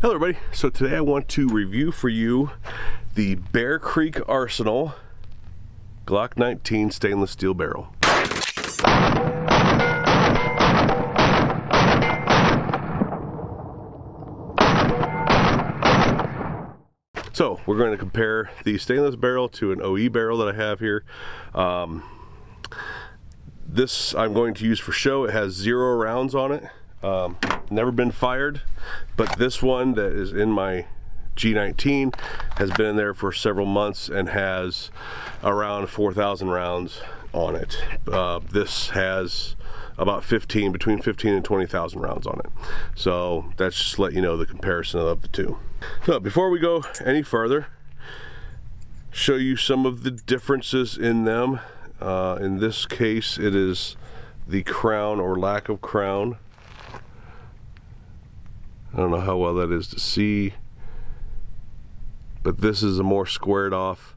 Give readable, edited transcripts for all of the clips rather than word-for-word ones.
Hello everybody, so today I want to review for you the Bear Creek Arsenal Glock 19 stainless steel barrel. So we're going to compare the stainless barrel to an OE barrel that I have here. This I'm going to use for show. It has 0 rounds on it. Never been fired, but this one that is in my G19 has been in there for several months and has around 4,000 rounds on it. This has about between 15 and 20,000 rounds on it. So that's just to let you know the comparison of the two. So before we go any further, show you some of the differences in them. In this case, it is the crown or lack of crown. I don't know how well that is to see, but this is a more squared off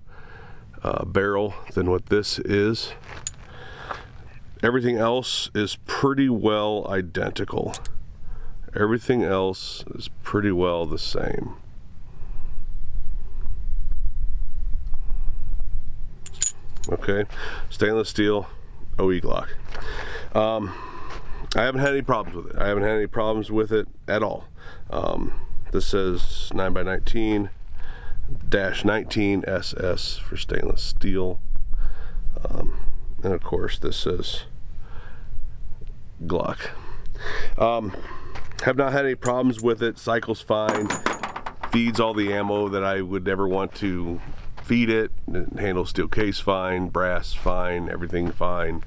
barrel than what this is. Everything else is pretty well identical. Everything else is pretty well the same. Okay, stainless steel, OE Glock. I haven't had any problems with it. I haven't had any problems with it at all. This says 9x19-19 SS for stainless steel. And of course this says Glock. Have not had any problems with it. Cycles fine. Feeds all the ammo that I would ever want to feed it. It handles steel case fine, brass fine, everything fine.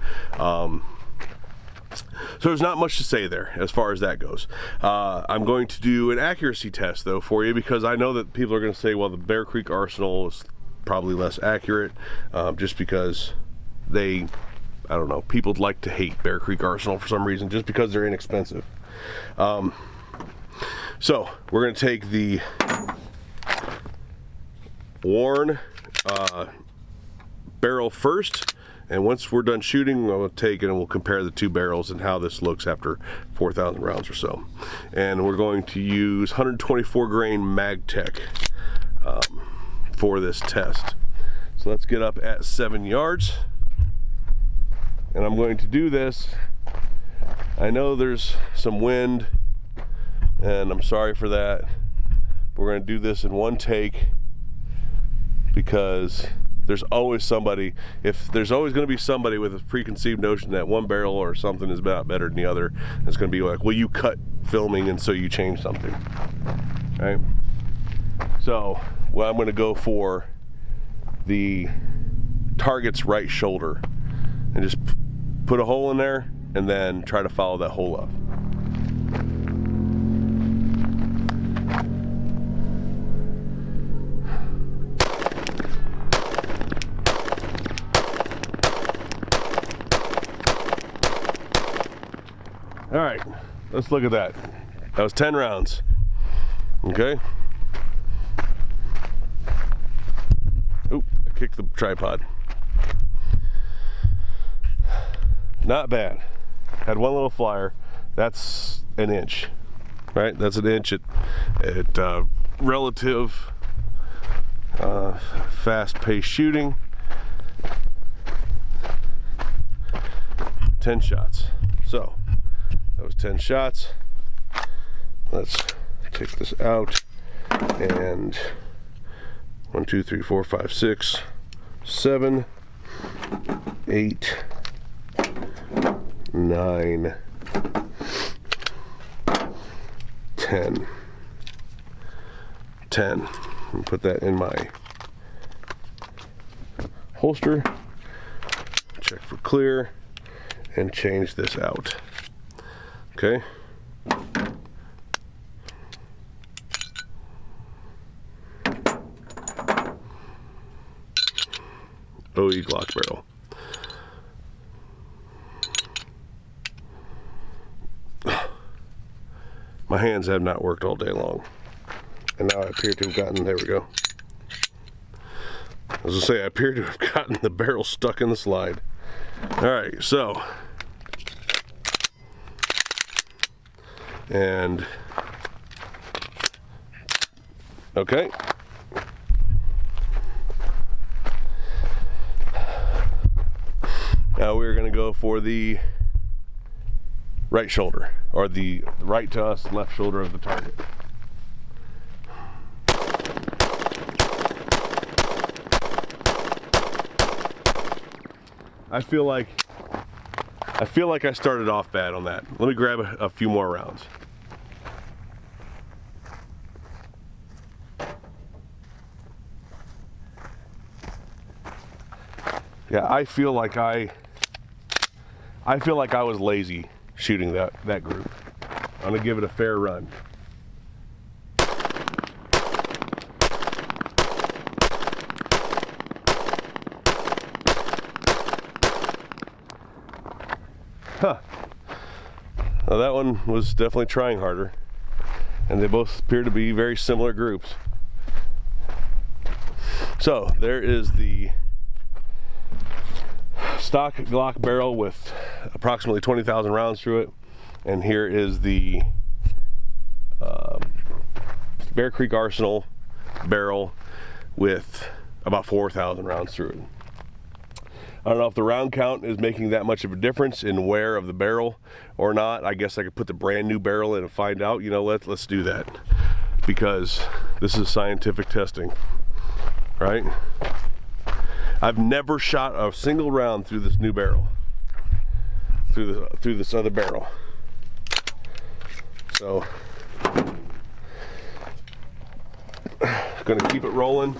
So there's not much to say there as far as that goes. I'm going to do an accuracy test though for you, because I know that people are going to say, well, the Bear Creek Arsenal is probably less accurate, just because I don't know, people like to hate Bear Creek Arsenal for some reason, just because they're inexpensive. So we're going to take the worn barrel first. And once we're done shooting, we'll take it and we'll compare the two barrels and how this looks after 4,000 rounds or so. And we're going to use 124 grain MagTech for this test. So let's get up at 7 yards. And I'm going to do this. I know there's some wind, and I'm sorry for that. We're going to do this in one take, because there's always somebody, if there's always going to be somebody with a preconceived notion that one barrel or something is about better than the other, it's going to be like, well, you cut filming and so you change something, right? So, well, I'm going to go for the target's right shoulder and just put a hole in there and then try to follow that hole up. All right, let's look at that. That was 10 rounds, okay? Oop, I kicked the tripod. Not bad. Had one little flyer. That's an inch, right? That's an inch at relative fast-paced shooting. 10 shots. So, that was 10 shots. Let's take this out, and 1, 2, 3, 4, 5, 6, 7, 8, 9, 10. 10. And put that in my holster. Check for clear and change this out. Okay. OE Glock barrel. My hands have not worked all day long, and now I appear to have gotten, there we go. I was gonna say, I appear to have gotten the barrel stuck in the slide. All right, so, and Okay. Now we're going to go for the right shoulder, or the right to us, left shoulder of the target. I feel like I started off bad on that. Let me grab a few more rounds. Yeah, I feel like I was lazy shooting that group. I'm gonna give it a fair run. Huh. Now that one was definitely trying harder, and they both appear to be very similar groups. So there is the stock Glock barrel with approximately 20,000 rounds through it, and here is the Bear Creek Arsenal barrel with about 4,000 rounds through it. I don't know if the round count is making that much of a difference in wear of the barrel or not. I guess I could put the brand new barrel in and find out. You know, let's do that, because this is scientific testing, right? I've never shot a single round through this new barrel, through this other barrel. So, gonna keep it rolling.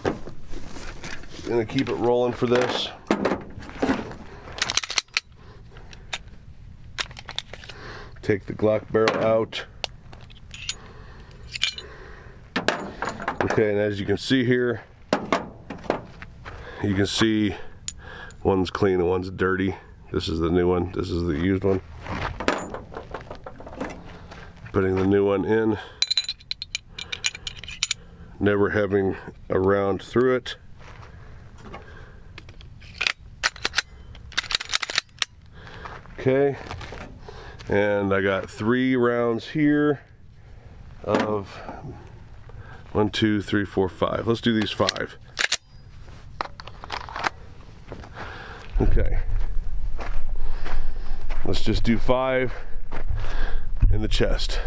Gonna keep it rolling for this. Take the Glock barrel out. Okay, and as you can see here, you can see one's clean and one's dirty. This is the new one, this is the used one. Putting the new one in, never having a round through it. Okay, and I got 3 rounds here of 1, 2, 3, 4, 5. Let's do these 5. Okay, let's just do 5 in the chest.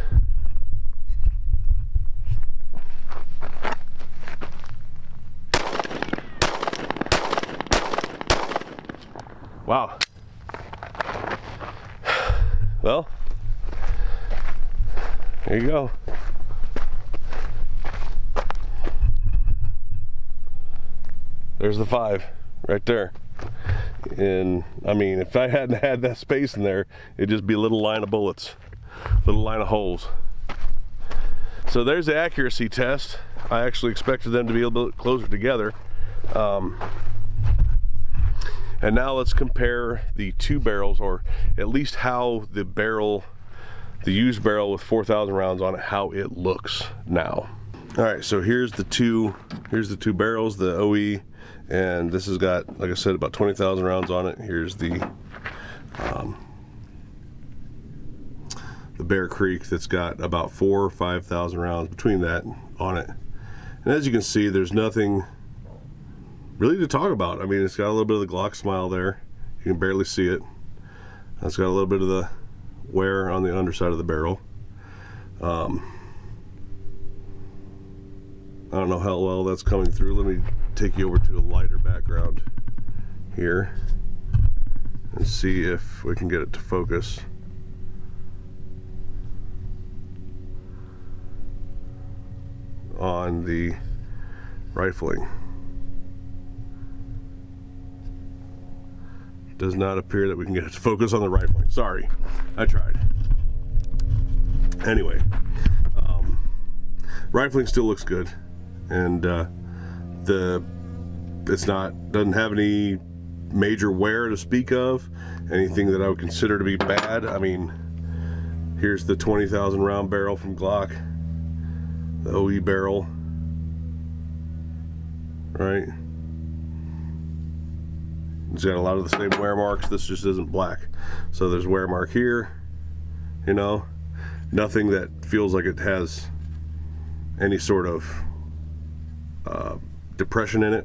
Wow. Well, there you go. There's the 5 right there. And I mean, if I hadn't had that space in there, it'd just be a little line of bullets, little line of holes. So there's the accuracy test. I actually expected them to be a little bit closer together. And now let's compare the 2 barrels, or at least how the barrel, the used barrel with 4,000 rounds on it, how it looks now. All right, so here's the two barrels, the OE, and this has got, like I said, about 20,000 rounds on it. Here's the Bear Creek that's got about 4,000 or 5,000 rounds between that on it. And as you can see, there's nothing really to talk about. I mean, it's got a little bit of the Glock smile there. You can barely see it. It's got a little bit of the wear on the underside of the barrel. I don't know how well that's coming through. Let me take you over to a lighter background here and see if we can get it to focus. On the rifling. Does not appear that we can get it to focus on the rifling. Sorry, I tried. Anyway, rifling still looks good, and doesn't have any major wear to speak of, anything that I would consider to be bad. I mean, here's the 20,000 round barrel from Glock, the OE barrel, right? It's got a lot of the same wear marks. This just isn't black. So there's wear mark here, you know, nothing that feels like it has any sort of depression in it.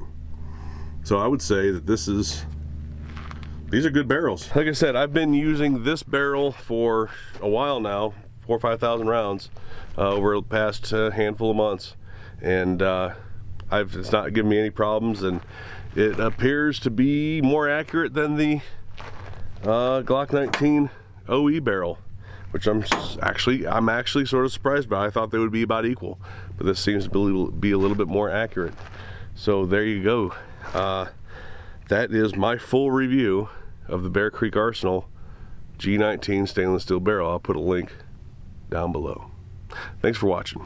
So I would say that these are good barrels. Like I said, I've been using this barrel for a while now, 4,000 or 5,000 rounds over the past handful of months, and it's not given me any problems, and it appears to be more accurate than the Glock 19 OE barrel, which I'm actually sort of surprised by. I thought they would be about equal, but this seems to be a little bit more accurate. So there you go. That is my full review of the Bear Creek Arsenal G19 stainless steel barrel. I'll put a link down below. Thanks for watching.